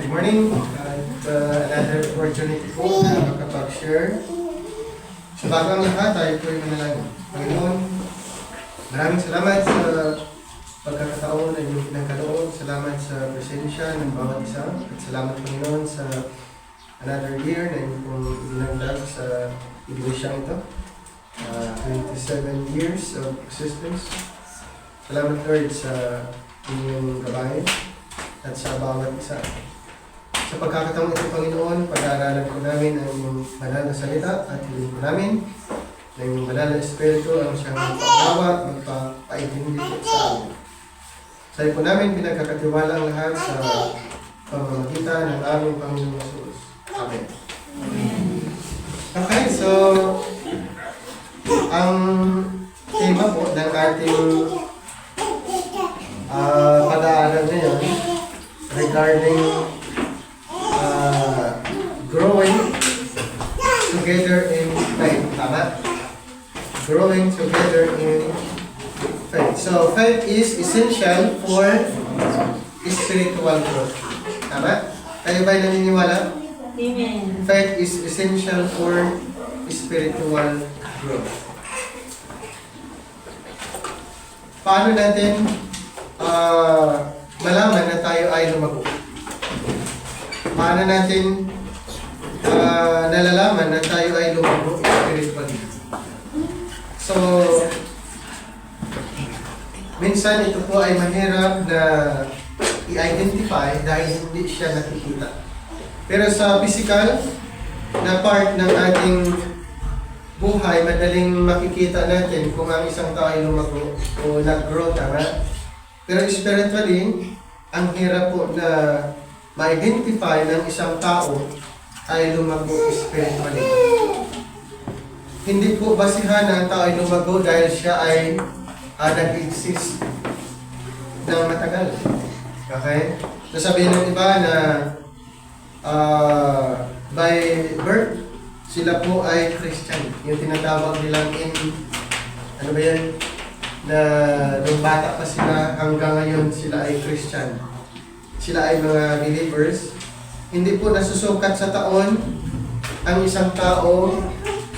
Good morning at another opportunity po na makapag-share. Sa bago ang lahat, tayo po ay manalangin. Panginoon, maraming salamat sa pagkakataon na inyong pinagkaloob. Salamat sa presensya ng bawat isa. At salamat Panginoon sa another year na inyong pong dinagdag sa iglesyang ito. 27 years of existence. Salamat Lord sa inyong gabayan at sa bawat isa. Sa pagkakataong ito, Panginoon, pag-aaralan po namin ang inyong banal na salita at hiling po namin na inyong banal na Espiritu ang siyang magpapagawa, magpapaintindi po sa amin. Sa po namin pinagkakatiwala ang lahat sa pamamagitan ng aming Panginoong Jesus. Amen. Okay, so ang tema po ng ating pag-aaral ngayon regarding growing together in faith. Tama? Growing together in faith. So, faith is essential for spiritual growth. Tama? Kayo ba'y naniniwala? Amen. Faith is essential for spiritual growth. Paano natin malaman na tayo ay lumago? Paano natin nalalaman na tayo ay lumago spiritually? So, minsan ito po ay mahirap na i-identify dahil hindi siya nakikita. Pero sa physical na part ng ating buhay, madaling makikita natin kung ang isang tao ay lumago o nag-grow, tama? Pero spiritually, ang hirap po na ma-identify ng isang tao ay lumago spiritually. Hindi po basihan na ang tao ay lumago dahil siya ay nag-exist ng matagal. Okay? So sabihin ng iba na by birth, sila po ay Christian. Yung tinatawag nilang ano ba yan? Na nung bata pa sila hanggang ngayon sila ay Christian. Sila ay mga believers. Hindi po nasusukat sa taon ang isang tao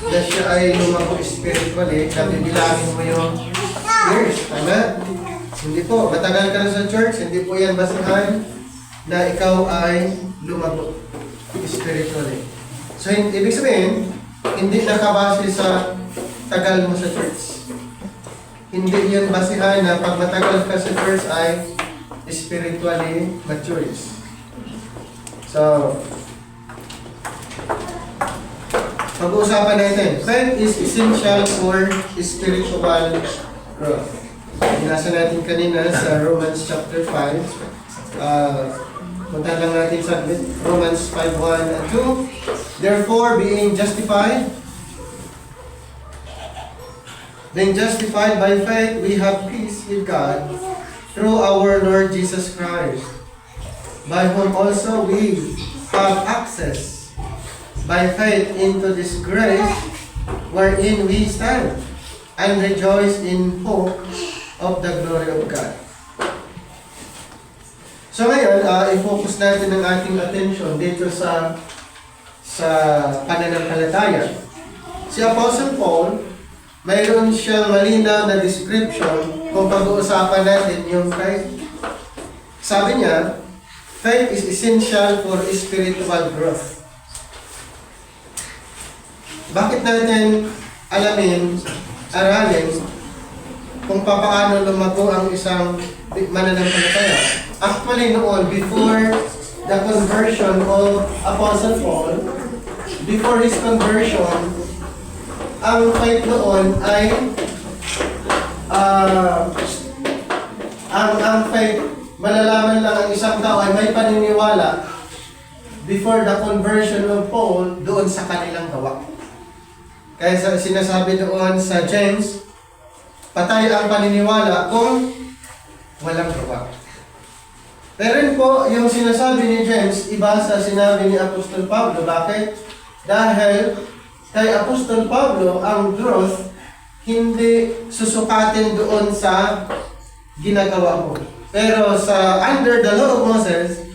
na siya ay lumago spiritually. Sabi, bilangin mo yung years. Tama? Hindi po. Matagal ka na sa church. Hindi po yan basahan na ikaw ay lumago spiritually. So, ibig sabihin, hindi nakabase sa tagal mo sa church. Hindi yun basihan na pag matagal ka sa church ay spiritually matures. So, pag-uusapan natin, faith is essential for spiritual growth. Nasa natin kanina sa Romans chapter 5. Punta lang natin sa Romans 5:1 and 2. Therefore, being justified by faith, we have peace with God through our Lord Jesus Christ, by whom also we have access by faith into this grace wherein we stand and rejoice in hope of the glory of God. So ngayon, i-focus natin ang ating attention dito sa pananampalataya. Si Apostle Paul, mayroon siyang malinaw na description kung pag-uusapan natin yung faith. Sabi niya, faith is essential for spiritual growth. Bakit natin aralin kung paano lumago ang isang mananampalataya? Actually noon, before the conversion of Apostle Paul, before his conversion, ang faith noon ay ang faith, malalaman lang ang isang tao ay may paniniwala before the conversion of Paul doon sa kanilang gawa. Kaya sinasabi doon sa James, patay ang paniniwala kung walang gawa. Pero rin po, yung sinasabi ni James, iba sa sinabi ni Apostol Pablo. Bakit? Dahil kay Apostol Pablo, ang growth hindi susukatin doon sa ginagawa mo. Pero sa under the law of Moses,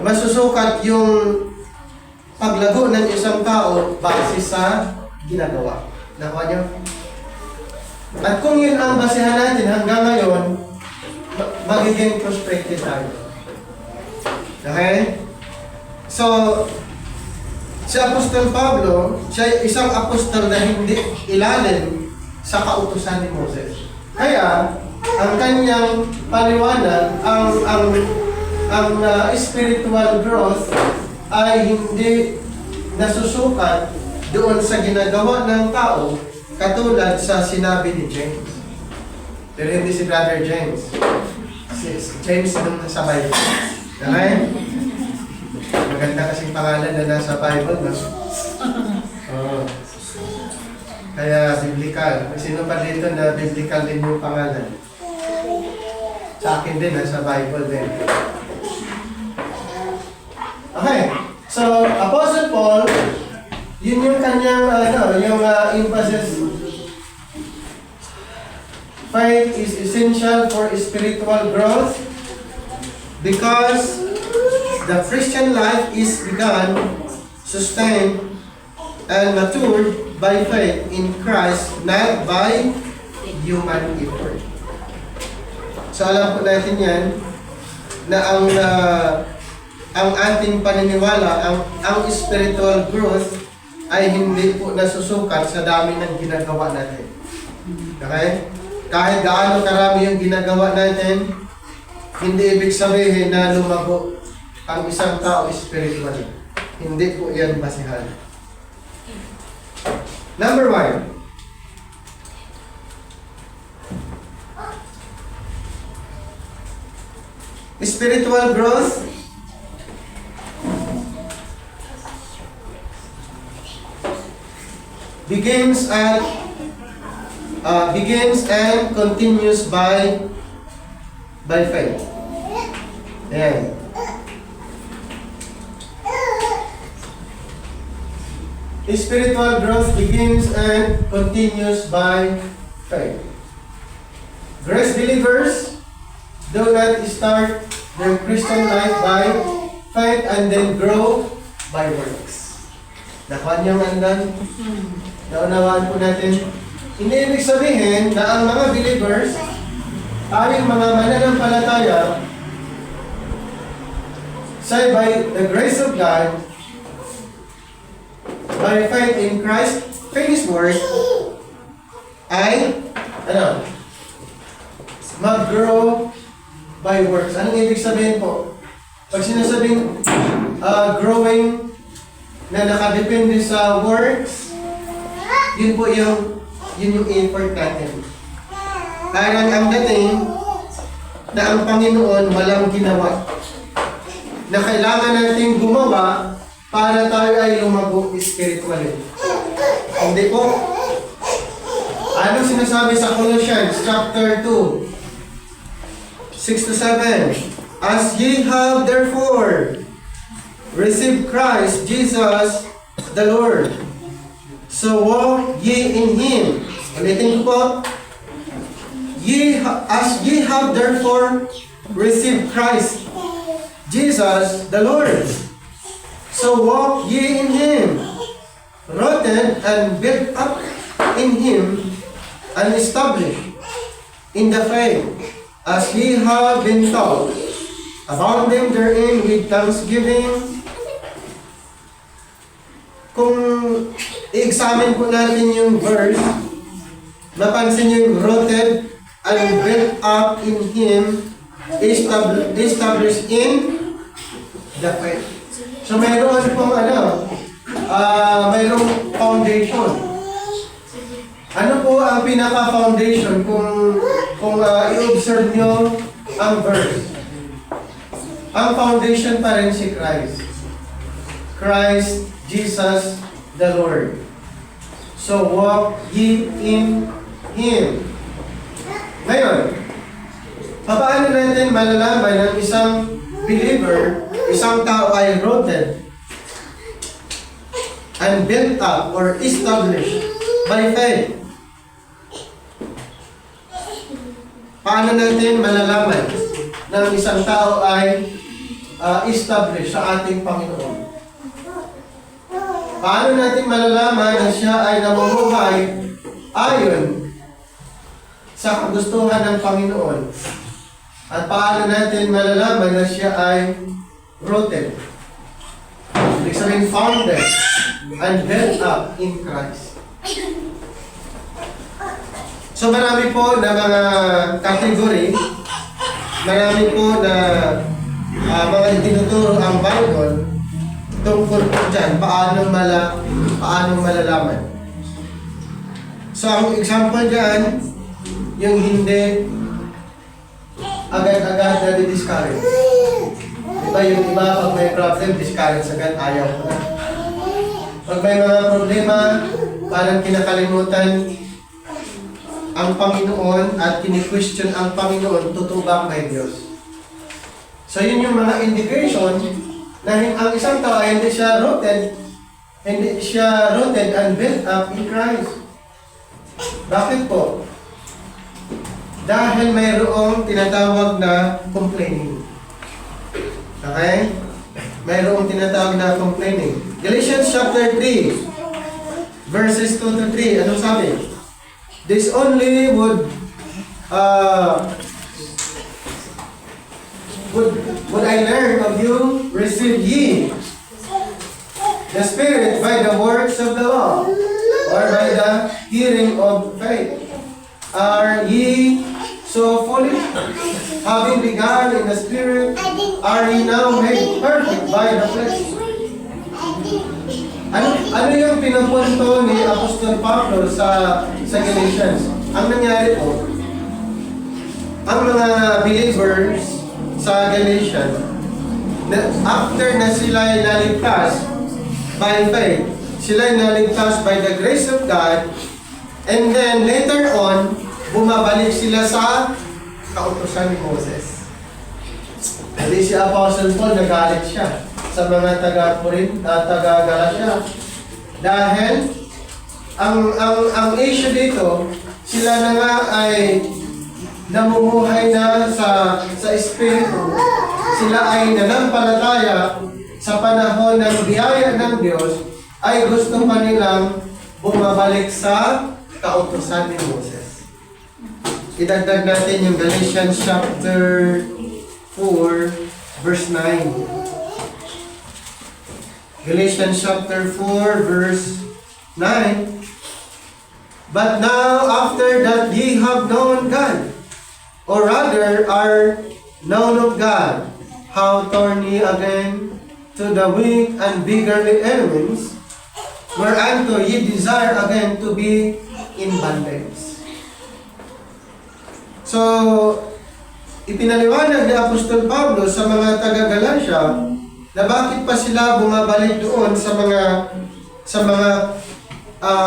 masusukat yung paglago ng isang tao base sa ginagawa. Nakuha niyo? At kung yun ang basehan natin hanggang ngayon, magiging frustrated tayo. Okay? So, si Apostol Pablo, siya isang apostol na hindi ilalim sa kautusan ni Moses. Kaya, ang kanyang paliwanag, ang spiritual growth ay hindi nasusukat doon sa ginagawa ng tao katulad sa sinabi ni James. Pero hindi si Brother James. Si James nung nasa Bible. Okay? Maganda kasing pangalan na nasa Bible, no? Oh. Kaya biblical. Sino pa dito na biblical din yung pangalan? Sa akin din, nasa Bible din. Okay. So, Apostle Paul, yun yung kanyang, emphasis. Faith is essential for spiritual growth because the Christian life is begun, sustained, and matured by faith in Christ, not by human effort. So alam po natin yan, na ang ating paniniwala, ang spiritual growth ay hindi po nasusukat sa dami ng ginagawa natin. Okay? Kahit gaano karami yung ginagawa natin, hindi ibig sabihin na lumago ang isang tao spiritually. Hindi po yan basihan. Number 1. Spiritual growth begins and continues by faith. Ayan. Spiritual growth begins and continues by faith. Grace believers do not start their Christian life by faith and then grow by works. Nakuha niyang andan? Naunawaan po natin. Hindi ibig sabihin na ang mga believers, tayong mga mananampalataya, say by the grace of God, by faith in Christ, finished work, ay, mag-grow by works. Anong ibig sabihin po? Pag sinasabing growing na nakadepende sa works, yun po yung effort natin. Parang ang dating na ang Panginoon walang ginawa. Na kailangan natin gumawa para tayo ay lumago spiritually. Hindi po. Ano sinasabi sa Colossians chapter 2, 6-7? As ye have therefore received Christ Jesus the Lord, so walk ye in Him. Ulitin ko po. As ye have therefore received Christ Jesus the Lord, so walk ye in Him, rooted and built up in Him, and established in the faith, as ye have been taught, abounding therein with thanksgiving. Kung i-examine po natin yung verse, mapansin nyo yung rooted and built up in Him, established in the faith. So mayroon pong mayroong foundation. Ano po ang pinaka-foundation kung i-observe nyo ang verse? Ang foundation pa rin si Christ. Christ Jesus the Lord. So walk ye in Him. Ngayon, paano natin malalaman ng isang believer, isang tao ay rooted and built up or established by faith? Paano natin malalaman ng isang tao ay establish sa ating Panginoon. Paano natin malalaman na siya ay namumuhay ayon sa kagustuhan ng Panginoon? At paano natin malalaman na siya ay rooted? Ibig sabihin, founded and built up in Christ. So marami po na mga category, marami po na mga itinuturo ang Bible tungkol po dyan, paano malalaman. So ang example dyan, yung hindi agad-agad na di-discourage. Diba yung iba, pag may problem, discourage agad, ayaw ko na. Pag may mga problema, parang kinakalimutan ang Panginoon at kini-question ang Panginoon, tutubak kay Diyos. So yun yung mga indication na ang isang tao ay hindi siya rooted and built up in Christ. Bakit po? Dahil mayroong tinatawag na complaining. Okay? Mayroong tinatawag na complaining. Galatians chapter 3, verses 2 to 3. Anong sabi? This only would I learn of you, receive ye the Spirit by the works of the law, or by the hearing of faith. Are ye so foolish? Having begun in the Spirit, are ye now made perfect by the flesh? Ano yung pinupunto ni Apostol Pablo sa Galatians? Ang nangyari po, ang mga believers sa Galatians, after na sila ay naligtas by faith, sila ay naligtas by the grace of God, and then later on, bumabalik sila sa kautusan ni Moses. Hindi si Apostle Paul, nagalit siya sa mga taga-Galatia. Dahil ang issue dito, sila na nga ay namumuhay na sa Espiritu. Sila ay nanampalataya sa panahon ng biyaya ng Diyos, ay gusto pa nilang bumabalik sa kautusan ni Moses. Idagdag natin yung Galatians chapter 4, verse 9. Galatians chapter 4, verse 9. But now, after that ye have known God, or rather are known of God, how turn ye again to the weak and beggarly elements, whereunto ye desire again to be in bondage. So, ipinaliwanag ni Apostol Pablo sa mga taga-Galatia na bakit pa sila bumabalik doon sa mga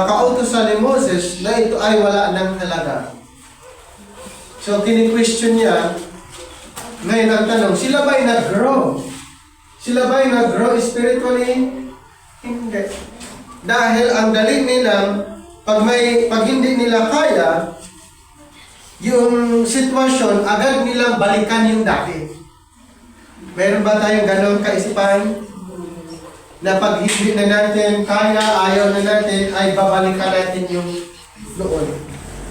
kautusan ni Moses na ito ay wala ng halaga. So, kini-question niya, ngayon ang tanong, sila ba'y nag-grow? Sila ba'y nag-grow spiritually? Hindi. Dahil ang galing nilang, pag hindi nila kaya, yung sitwasyon, agad nilang balikan yung dati. Meron ba tayong ganong kaisipan? Na pag hindi na natin kaya, ayaw na natin, ay babalikan natin yung noon.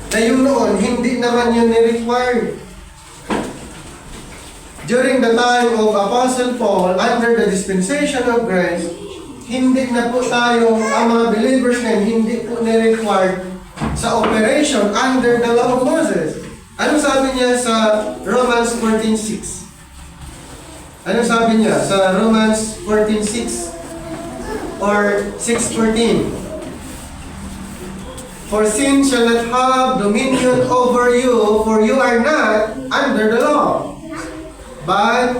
Na yung noon, hindi naman yun ni-required. During the time of Apostle Paul, under the dispensation of grace, hindi na po tayo, ang mga believers ngayon, hindi po ni-required sa operation under the law of Moses. Ano sabi niya sa Romans 14:6? Ano sabi niya sa Romans 14:6 or 6:14? For sin shall not have dominion over you, for you are not under the law, but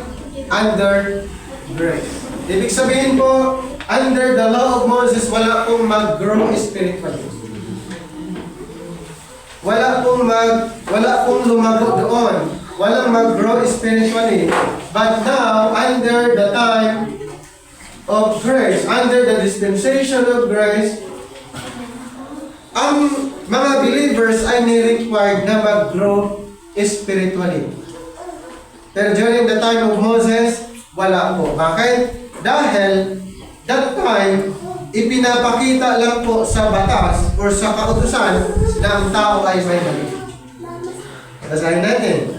under grace. Ibig sabihin po, under the law of Moses, wala pong mag-grow spiritually. Wala pong lumago doon. Walang mag-grow spiritually. But now, under the time of grace, under the dispensation of grace, ang mga believers ay ni-required na mag-grow spiritually. Pero during the time of Moses, Wala po. Bakit? Dahil that time, ipinapakita lang po sa batas or sa kautusan na ang tao ay may mali. Basahin natin.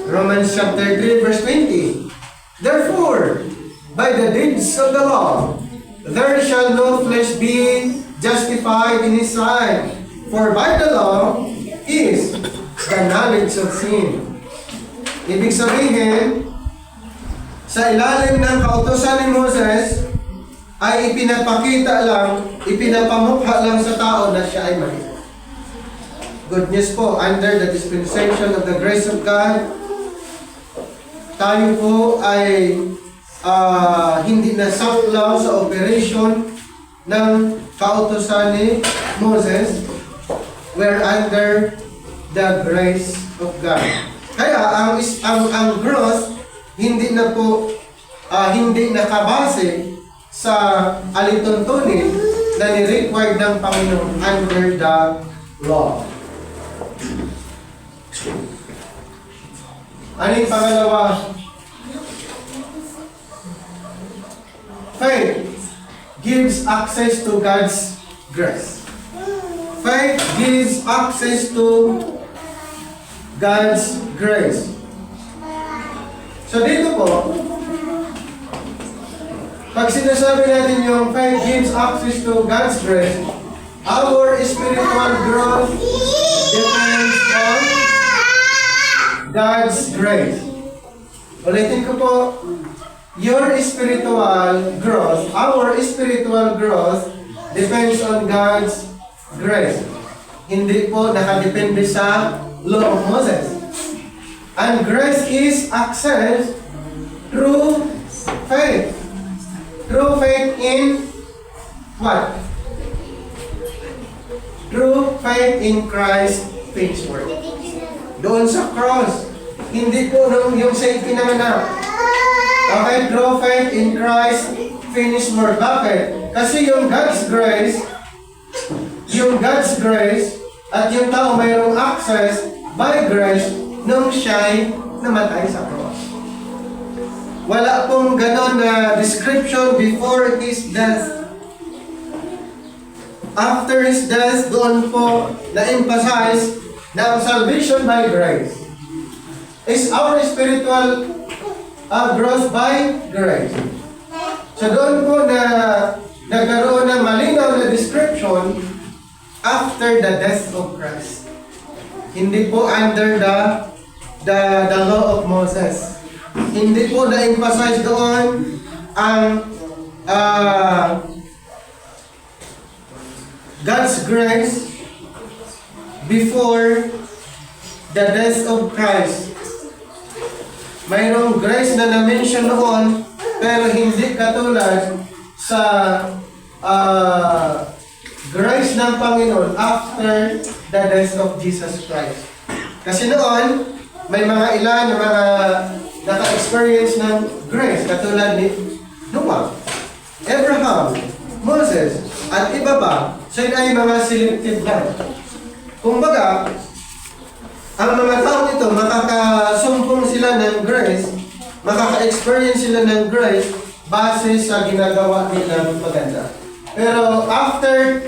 Romans chapter 3 verse 20. Therefore, by the deeds of the law, there shall no flesh be justified in his sight. For by the law is the knowledge of sin. Ibig sabihin, sa ilalim ng kautusan ni Moses, ay ipinapakita lang, ipinapamukha lang sa tao na siya ay mali. Good news po, under the dispensation of the grace of God, tayo po ay hindi na saklaw sa operation ng kautusan ni Moses. We're under the grace of God. Kaya ang growth hindi na po hindi nakabase sa alituntunin na ni-required ng Panginoon under the law. Ano yung pangalawa? Faith gives access to God's grace. Faith gives access to God's grace. So dito po, pag sinasabi natin yung faith gives access to God's grace, our spiritual growth depends on God's grace. Ulitin ko po, your spiritual growth, our spiritual growth depends on God's grace. Hindi po nakadepende sa law of Moses. And grace is accessed through faith. Through faith in what? Through faith in Christ's finished work. Doon sa cross. Hindi po yung sa ipinanganak. Okay, through faith in Christ's finished work. Bakit? Kasi yung God's grace at yung tao mayroong access by grace nung siya'y namatay sa cross. Wala pong ganon na description before his death. After his death, doon po na-emphasize na ang salvation by grace is our spiritual growth by grace. So doon po na nagkaroon ng malinaw na description after the death of Christ. Hindi po under the law of Moses. Hindi po na-emphasize doon ang God's grace before the death of Christ. Mayroong grace na na-mention noon, pero hindi katulad sa grace ng Panginoon after the death of Jesus Christ. Kasi noon, may mga ilan na mga naka-experience ng grace, katulad ni Noah, Abraham, Moses, at iba pa, sila ay mga selected lang. Kumbaga, ang mga tao ito, makakasumpong sila ng grace, makaka-experience sila ng grace base sa ginagawa nilang maganda. Pero after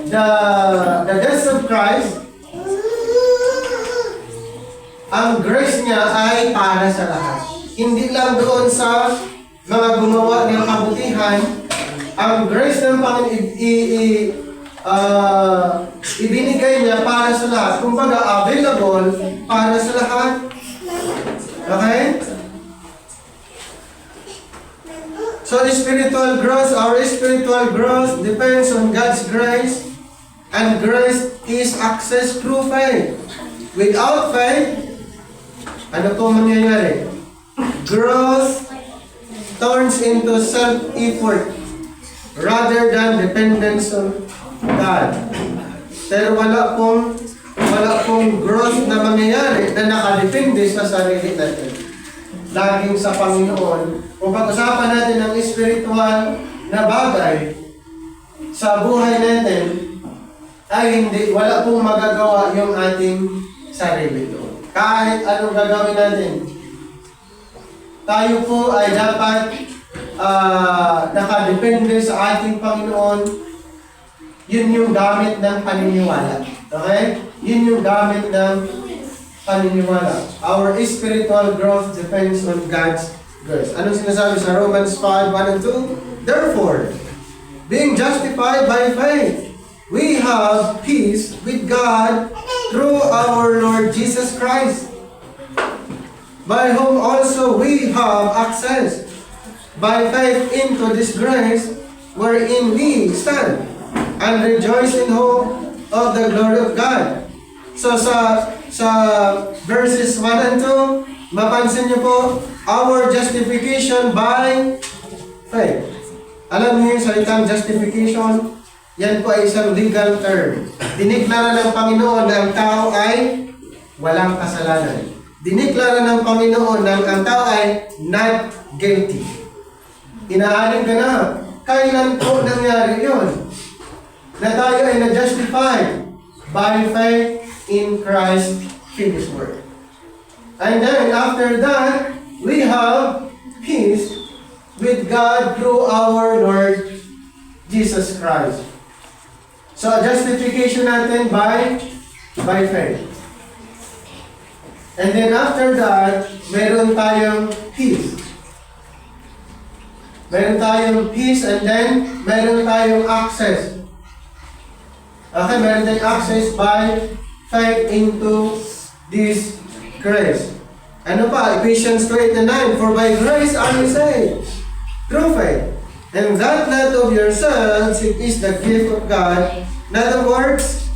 the death of Christ, ang grace niya ay para sa lahat. Hindi lang doon sa mga gumawa ng kabutihan. Ang grace ng Panginoon ibinigay niya para sa lahat. Kumbaga, available para sa lahat. Okay? So, spiritual growth, our spiritual growth depends on God's grace. And grace is accessed through faith. Without faith, ano po mangyayari? Growth turns into self-effort rather than dependence on God. Pero wala pong growth na mangyayari na nakadepende sa sarili natin. Laging sa Panginoon. Kung pag-usapan natin ang spiritual na bagay sa buhay natin, ay wala pong magagawa yung ating sarili doon. Kahit anong gagawin natin. tayo po ay dapat nakadepende sa ating Panginoon. Yun yung gamit ng paniniwala. Okay? Yun yung gamit ng paniniwala. Our spiritual growth depends on God's grace. Anong sinasabi sa Romans 5:1 and 2? Therefore, being justified by faith, we have peace with God through our Lord Jesus Christ, by whom also we have access by faith into this grace wherein we stand and rejoice in hope of the glory of God. So sa verses 1 and 2, mapansin niyo po, our justification by faith. Alam niyo yung salitang justification? Yan po ay isang legal term. Diniklara ng Panginoon na ang tao ay walang kasalanan. Diniklara ng Panginoon na ang tao ay not guilty. Inaalim ka na. Kailan po nangyari yun? Na tayo ay na-justified by faith in Christ's finished work. And then after that, we have peace with God through our Lord Jesus Christ. So, justification natin by faith. And then after that, meron tayong peace. Meron tayong peace and then meron tayong access. Okay, meron tayong access by faith into this grace. Ano pa? Ephesians 2:8-9, for by grace are you saved, through faith. And that not of yourselves, it is the gift of God, not of works,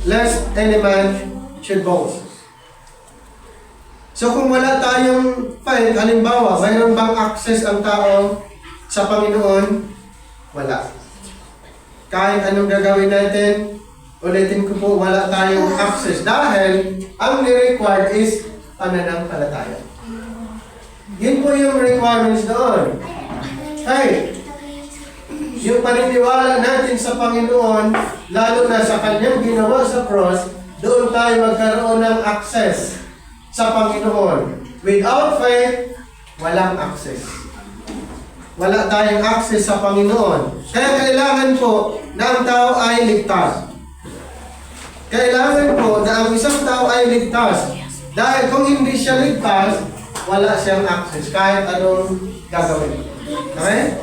lest any man should boast. So kung wala tayong faith, halimbawa, mayroon bang access ang tao sa Panginoon? Wala. Kahit anong gagawin natin, ulitin ko po, wala tayong access. Dahil, ang ni-required is pananampalataya. Yun po yung requirements doon. Hey, yung paniniwala natin sa Panginoon, lalo na sa Kanyang ginawa sa cross, doon tayo magkaroon ng access sa Panginoon. Without faith, walang access. Wala tayong access sa Panginoon. Kaya kailangan po na ang tao ay ligtas. Kailangan po na ang isang tao ay ligtas. Dahil kung hindi siya ligtas, wala siyang access kahit anong gagawin. Okay?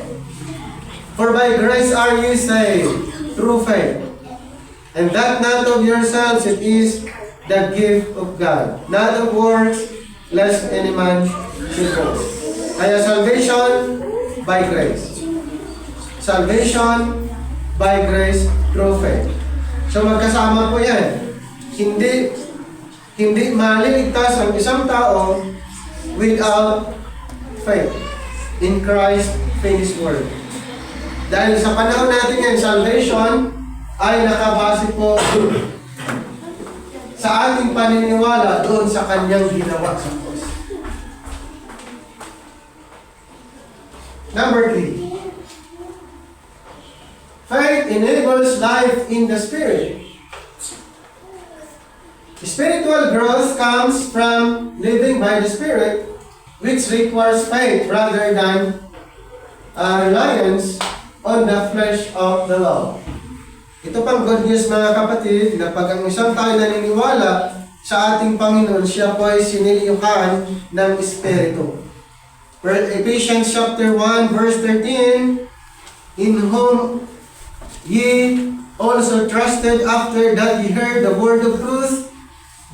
For by grace are you saved, through faith. And that not of yourselves, it is the gift of God. Not of works, lest any man should boast. Kaya salvation by grace. Salvation by grace through faith. So magkasama po yan. Hindi maliligtas ang isang tao without faith in Christ's finished work. Dahil sa panahon natin yan, salvation ay nakabase po sa ating paniniwala doon sa Kanyang ginawa sa cross. Number 3. Faith enables life in the Spirit. Spiritual growth comes from living by the Spirit, which requires faith rather than reliance on the flesh of the law. Ito pang good news mga kapatid, na pag ang isang tayo naniniwala sa ating Panginoon, siya po ay siniliyuhan ng Espiritu. Ephesians chapter 1 verse 13, in whom ye also trusted after that ye heard the word of truth,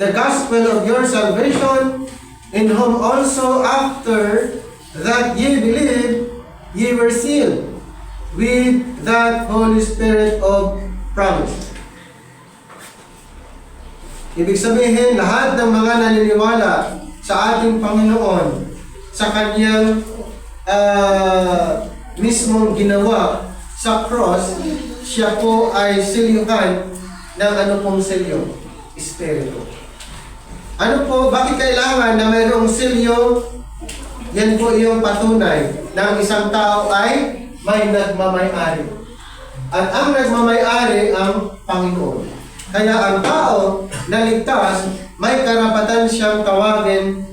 the gospel of your salvation, in whom also after that ye believed, ye were sealed with that Holy Spirit of promise. Ibig sabihin, lahat ng mga naniniwala sa ating Panginoon, sa Kanyang mismong ginawa sa cross, siya po ay silyuhan ng ano pong silyo? Espiritu. Ano po, bakit kailangan na mayroong silyo? Yan po yung patunay na ang isang tao ay may nagmamay-ari. At ang nagmamay-ari ang Panginoon. Kaya ang tao na ligtas, may karapatan siyang tawagin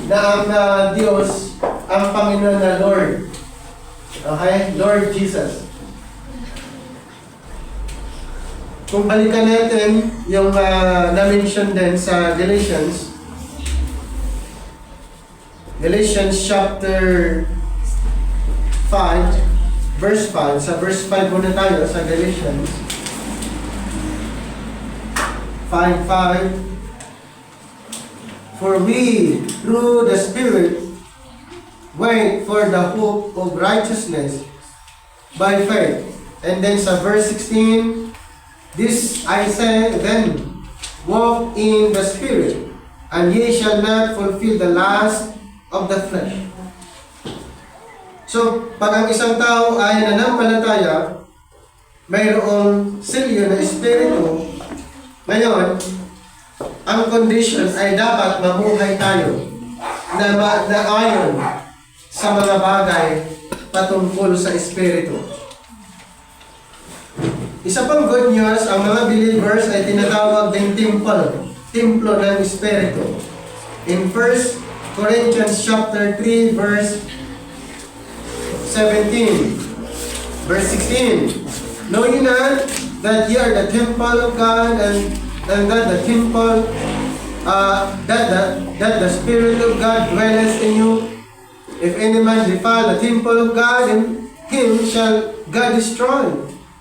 na ang Diyos, ang Panginoon na Lord. Okay? Lord Jesus. Kung balikan natin yung na-mention din sa Galatians chapter 5, verse 5. Sa verse 5 muna tayo sa Galatians 5:5. For we, through the Spirit, wait for the hope of righteousness by faith. And then sa verse 16, this I say then, walk in the Spirit, and ye shall not fulfill the lust of the flesh. So, pag ang isang tao ay nanampalataya, mayroong silyo na espiritu, ngayon, ang condition ay dapat mabuhay tayo na ayon sa mga bagay patungkol sa espiritu. Isa pang good news, ang mga believers ay tinatawag din templo ng espiritu. In 1 Corinthians chapter 3 verse 17, verse 16, know ye not that ye are the temple of God, and that the temple, that the Spirit of God dwelleth in you? If any man defile the temple of God, in him shall God destroy.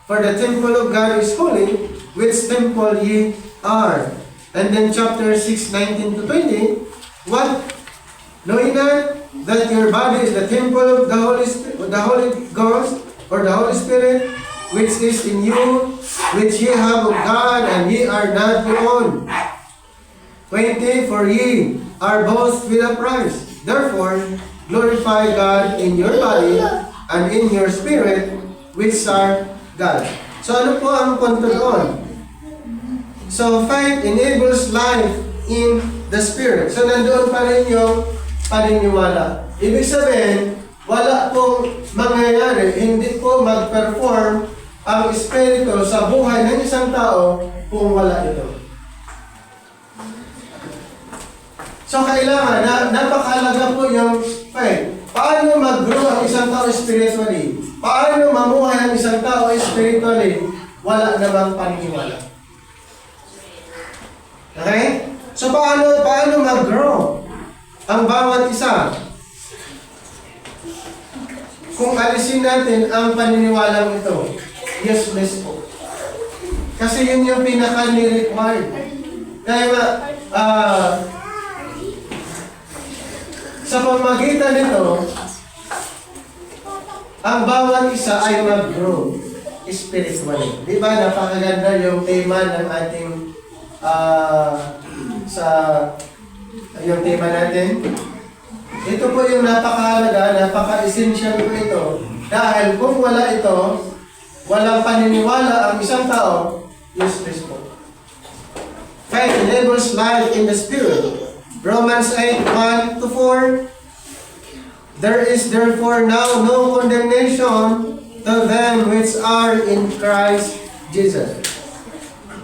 For the temple of God is holy, which temple ye are. And then chapter 6, 19 to 20, what? Know ye not that your body is the temple of the Holy Ghost, or the Holy Spirit, which is in you, which ye have of God, and ye are not your own. 20, for ye are both with a price. Therefore, glorify God in your body and in your spirit, which are God. So ano po ang punto doon? So faith enables life in the Spirit. So nandoon pa rin yung paniniwala. Ibig sabihin, wala pong mangyayari, hindi po mag-perform ang Espiritu sa buhay ng isang tao kung wala ito. So kailangan, napakahalaga po yung faith. Paano mag-grow ang isang tao spiritually? Paano mamuhay ang isang tao spiritually? Wala namang paniniwala. Okay? So paano mag-grow ang bawat isa? Kung alisin natin ang paniniwalang ito, useless po. Kasi yun yung pinaka-required. Kaya nga, sa pamagitan nito, ang bawat isa ay mag-grow spiritually. Di ba, napakaganda yung tema ng ating yung tema natin. Ito po yung napakahalaga, napaka-essential po ito. Dahil kung wala ito, walang paniniwala ang isang tao, useless po. Faith enables life in the Spirit. Romans 8:1-4. There is therefore now no condemnation to them which are in Christ Jesus.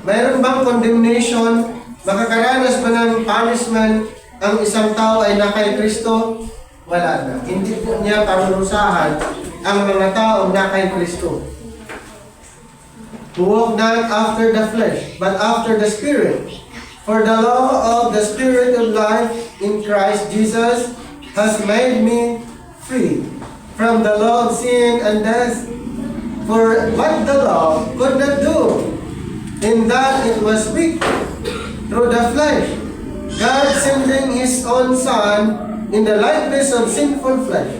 Mayroon bang condemnation? Makakaranas ba ng punishment ang isang tao ay na kay Kristo? Wala na. Hindi po niya parurusahan ang mga tao na kay Kristo. To walk not after the flesh, but after the Spirit. For the law of the Spirit of life in Christ Jesus has made me free from the law of sin and death. For what the law could not do, in that it was weak through the flesh, God sending His own Son in the likeness of sinful flesh,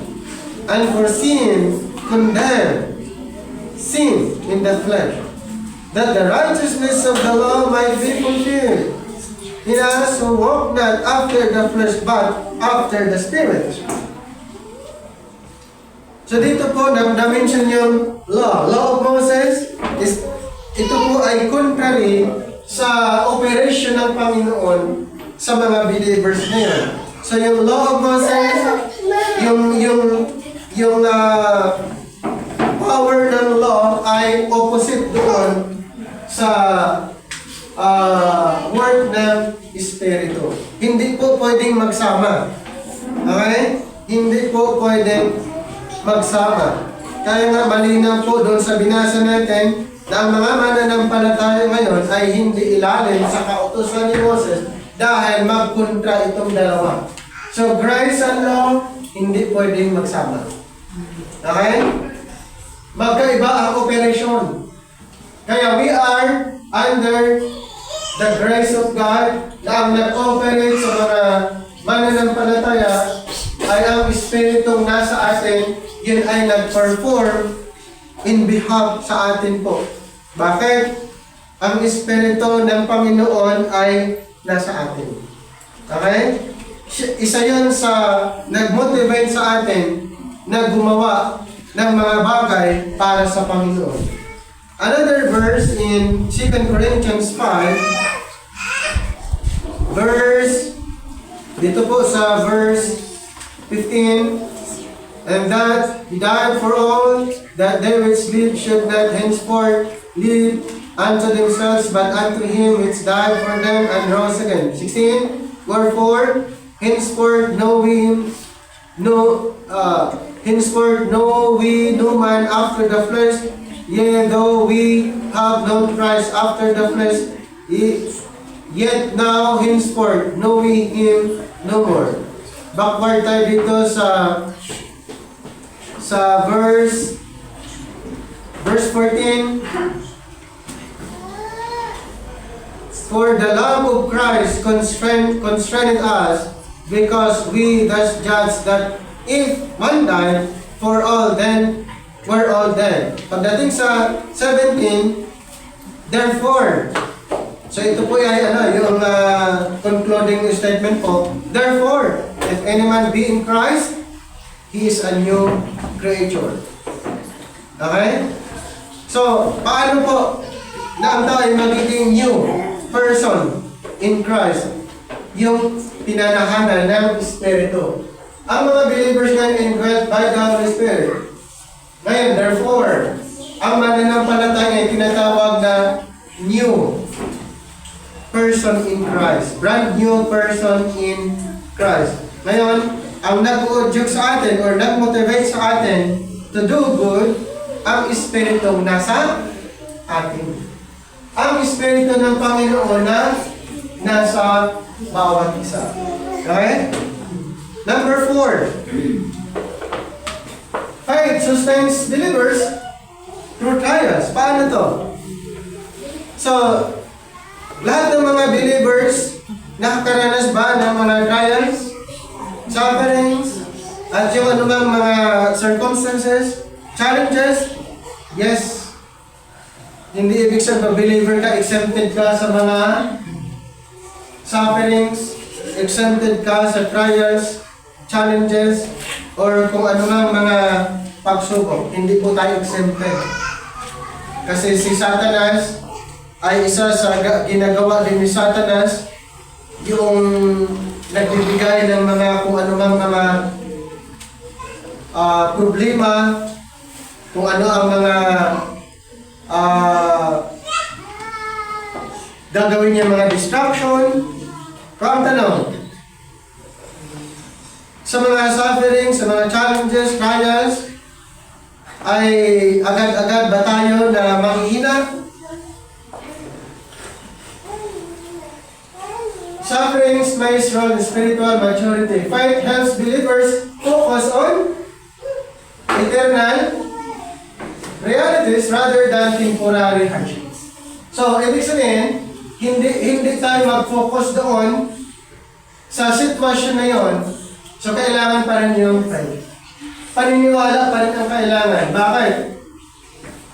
and for sin condemned sin in the flesh, that the righteousness of the law might be fulfilled in us who walk not after the flesh, but after the Spirit. So dito po, na-mention yung law. Law of Moses, ito po ay contrary sa operation ng Panginoon sa mga believers ngayon. So yung law of Moses, yung power ng law ay opposite doon sa work ng Espiritu. Hindi po pwedeng magsama Okay? Hindi po pwedeng magsama. Kaya nga malinaw po doon sa binasa natin na ang mga mananampalataya ngayon ay hindi ilalim sa kautusan ni Moses dahil magkontra itong dalawa. So, grace and law, hindi pwedeng magsama. Okay? Magkaiba ang operasyon. Kaya we are under the grace of God na ang nag-operate sa mga mananampalataya ay ang Espiritong nasa atin, yun ay nag-perform in behalf sa atin po. Bakit? Ang Espiritu ng Panginoon ay nasa atin. Okay? Isa yun sa nag-motivate sa atin na gumawa ng mga bagay para sa Panginoon. Another verse in 2 Corinthians 5, dito po sa verse 15, and that He died for all, that they which live should not henceforth live unto themselves, but unto Him which died for them and rose again. 16, wherefore, henceforth know we no man after the flesh, yea, though we have known Christ after the flesh, yet now henceforth know we Him no more. Backward tayo dito sa verse 14. For the love of Christ constrained us, because we thus judge that if one died for all, then we're all dead. Pagdating sa 17, therefore, so ito po ay yung concluding statement po. Therefore, if any man be in Christ, he is a new creature. Okay? So, paano po na ang tao ay magiging new person in Christ? Yung pinanahanan ng Espiritu. Ang mga believers ngayon indwelt by the Holy Spirit. Ngayon, therefore, ang mananampalataya ay tinatawag na new person in Christ. Brand new person in Christ. Ngayon, ang nag-uudyok sa atin or nag-motivate sa atin to do good, ang Espiritong nasa atin. Ang Espiritu ng Panginoon na nasa bawat isa. Okay? Number 4. Faith sustains believers through trials. Paano to? So, lahat ng mga believers nakakaranas ba ng mga trials, sufferings, at yung anumang mga circumstances, challenges? Yes. Hindi ibig sabihin believer ka, exempted ka sa mga sufferings, exempted ka sa trials, challenges, or kung anumang mga pagsubok. Hindi po tayo exempted. Kasi si Satanas ay isa sa ginagawa din ni Satanas, yung nagbibigay ng mga kung anumang mga problema, kung ano ang mga gagawin niya mga distraction. Pero ang tanong, sa mga suffering, sa mga challenges, trials, ay agad-agad ba tayo na manghihina? Sufferings plays role in spiritual maturity. Faith helps believers focus on eternal realities rather than temporary hardships. So, ibig sabihin, hindi tayo mag-focus doon sa sitwasyon na yon. So, kailangan pa rin yung faith. Paniniwala pa rin ang kailangan. Bakit?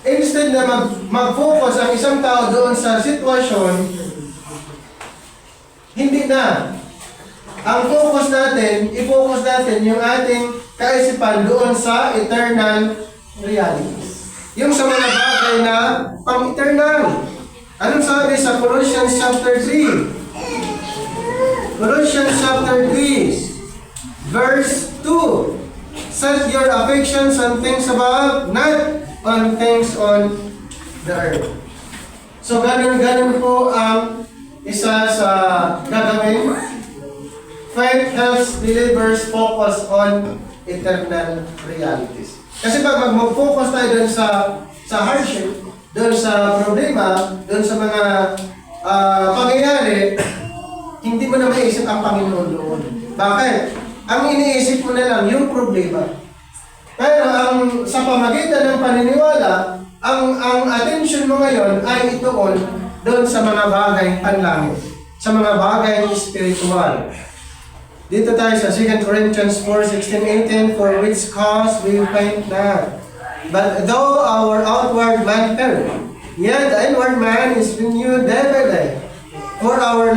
Instead na mag-focus ang isang tao doon sa sitwasyon, hindi na. Ang focus natin, i-focus natin yung ating kaisipan doon sa eternal realities. Yung sa mga bagay na pang-eternal. Anong sabi sa Colossians chapter 3? Colossians chapter 3, verse 2. Set your affections on things above, not on things on the earth. So, ganun po ang isa sa gagawin faith helps believers focus on eternal realities. Kasi pag mag-focus tayo dun sa hardship, dun sa problema, dun sa mga pangyayari, hindi mo na maisip ang Panginoon doon. Bakit? Ang iniisip mo na lang yung problema. Pero sa pamagitan ng paniniwala, ang attention mo ngayon ay ituon doon sa mga bagay panlangit, sa mga bagay spiritual. Dito tayo sa 2 Corinthians 4:16-18, for which cause we faint not. But though our outward man perish, yet the inward man is renewed day by day. For our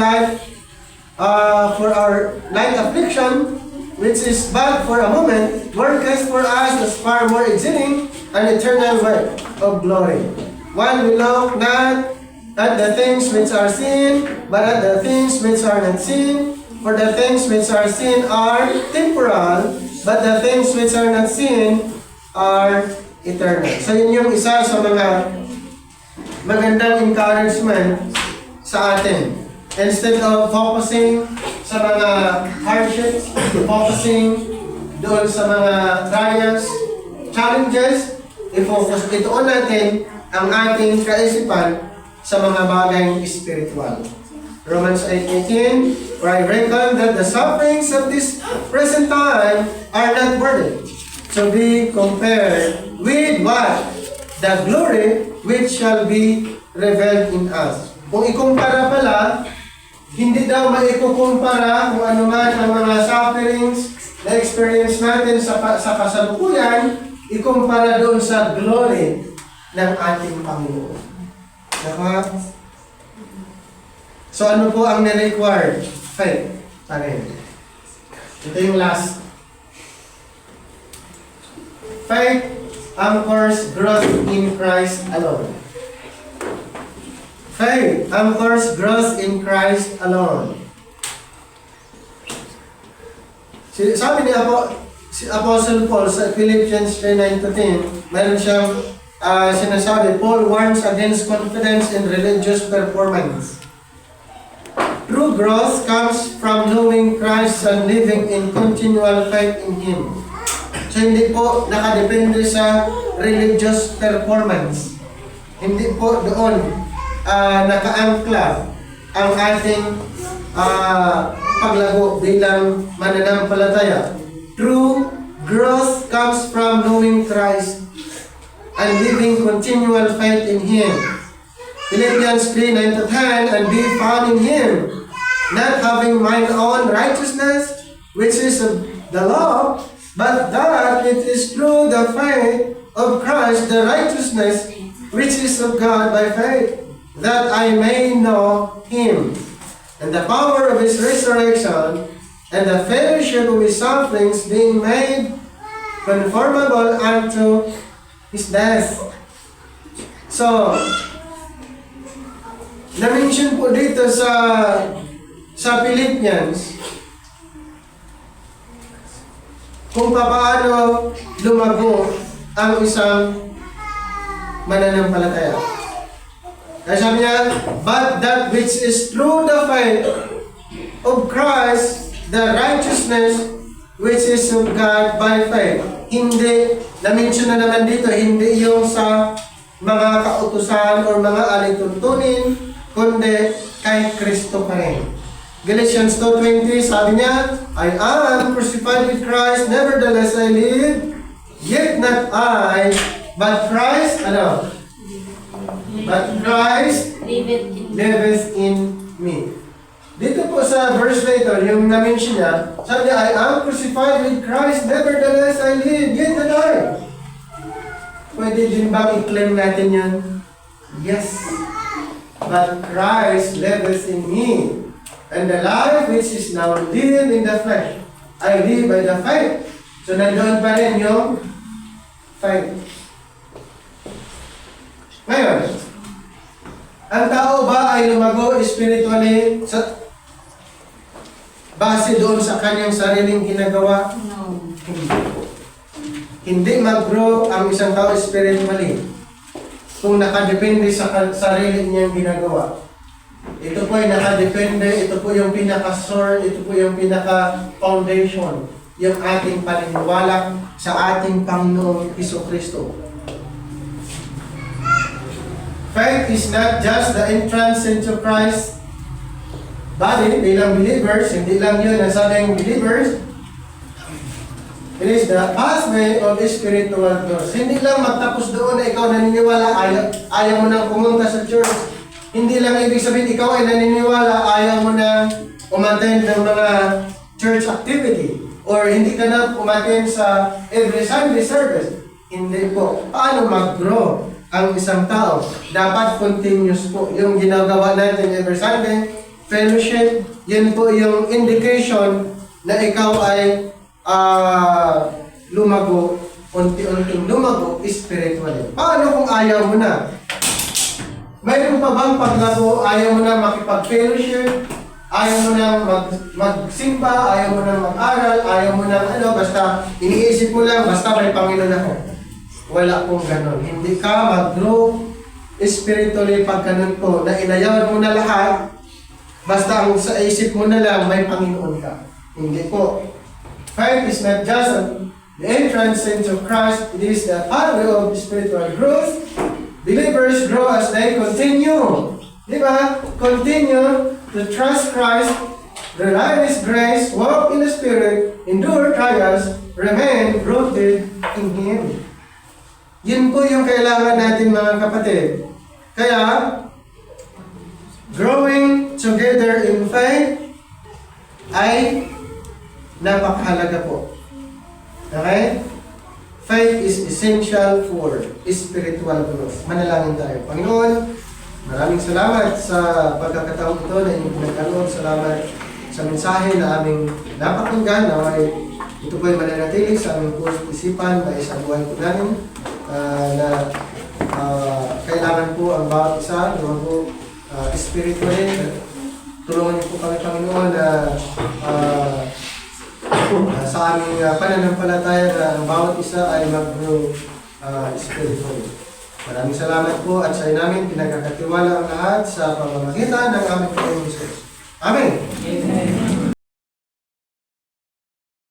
light affliction, which is but for a moment, worketh for us as far more exceeding an eternal weight of glory. While we look not at the things which are seen, but at the things which are not seen. For the things which are seen are temporal, but the things which are not seen are eternal. So yun yung isa sa mga magandang encouragement sa atin. Instead of focusing sa mga hardships, focusing doon sa mga trials, challenges, i-focus itoon natin ang ating kaisipan sa mga bagay spiritual. Romans 8:18, for I reckon that the sufferings of this present time are not worthy to be compared with what? The glory which shall be revealed in us. Kung ikumpara pala, hindi daw maikukumpara kung ano man ang mga sufferings na experience natin sa kasalukuyan, ikumpara doon sa glory ng ating Panginoon. Diba? So ano po ang ni-required? Faith. Parin. Ito yung last. Faith anchors growth in Christ alone. Faith anchors growth in Christ alone. Sabi ni Apostle Paul sa Philippians 3:9-10, meron siyang sinasabi, Paul warns against confidence in religious performance. True growth comes from knowing Christ and living in continual faith in Him. So hindi po nakadepende sa religious performance. Hindi po doon nakaangkla ang ating paglago bilang mananampalataya. True growth comes from knowing Christ and living continual faith in Him. Philippians 3:9-10, and be found in Him, not having mine own righteousness, which is of the law, but that it is through the faith of Christ, the righteousness which is of God by faith, that I may know Him, and the power of His resurrection, and the fellowship of His sufferings, being made conformable unto His death. So, na-mention po dito sa Philippians kung paano lumago ang isang mananampalataya. Kaya sabi niya, but that which is through the faith of Christ, the righteousness which is of God by faith. Hindi, na-mention na naman dito, hindi yung sa mga kautusan o mga alituntunin, kundi kay Kristo pa rin. Galatians 2:20, sabi niya, I am crucified with Christ, nevertheless I live, yet not I, but Christ, But Christ liveth in me. Dito po sa verse later, yung na-mention niya, sabi niya, I am crucified with Christ, nevertheless I live, yet not I. Pwede din bang i-claim natin yan? Yes. But Christ liveth in me, and the life which is now lived in the flesh, I live by the faith. So nandoon pa rin yung faith. Ngayon, ang tao ba ay lumago spiritually base doon sa kanyang sariling ginagawa? No. Hindi mag-grow ang isang tao spiritually kung nakadepende sa sarili niyang ginagawa. Ito po ay nakadepende, ito po yung pinaka-source, ito po yung pinaka-foundation, yung ating paniniwala sa ating Panginoong Jesucristo. Faith is not just the entrance into Christ's body bilang believers, hindi lang yun ang sabing believers. It is the pathway of spiritual growth. Hindi lang magtapos doon na ikaw naniniwala, ayaw mo nang pumunta sa church. Hindi lang ibig sabihin ikaw ay naniniwala, ayaw mo na umattend ng mga church activity. Or hindi ka na umattend sa every Sunday service. Hindi po. Paano mag-grow ang isang tao? Dapat continuous po. Yung ginagawa natin every Sunday, fellowship, yun po yung indication na ikaw ay lumago, unti-unting lumago spiritually. Paano kung ayaw mo na? Mayroon pa bang paglago, ayaw mo na makipag-fellowship, ayaw mo na magsimba, ayaw mo na mag-aral, ayaw mo na basta iniisip mo lang, basta may Panginoon ako. Wala pong ganon. Hindi ka mag-grow spiritually pag ganun po, na inayawan mo na lahat, basta ang sa isip mo na lang, may Panginoon ka. Hindi po. Faith is not just the entrance into Christ, it is the pathway of spiritual growth. Believers grow as they continue. Di ba? Continue to trust Christ, rely on His grace, walk in the Spirit, endure trials, remain rooted in Him. Yun po yung kailangan natin mga kapatid. Kaya, growing together in faith ay napakahalaga po. Okay? Faith is essential for spiritual growth. Manalangin tayo. Panginoon, maraming salamat sa pagkakataon ito na inyong pinagkaloob. Salamat sa mensahe na aming napakinggan na ito po ay mananatili sa aming puso't isipan na isang buhay po namin na kailangan po ang bawat isa lumago spiritually. Tulungan niyo po kami, Panginoon, na sa aming pananampalataya na ang bawat isa ay mag-grow spiritually. Maraming salamat po at sa namin pinagkakatiwala ang lahat sa pamamagitan ng aming Panginoon Jesus. Amen! Amen.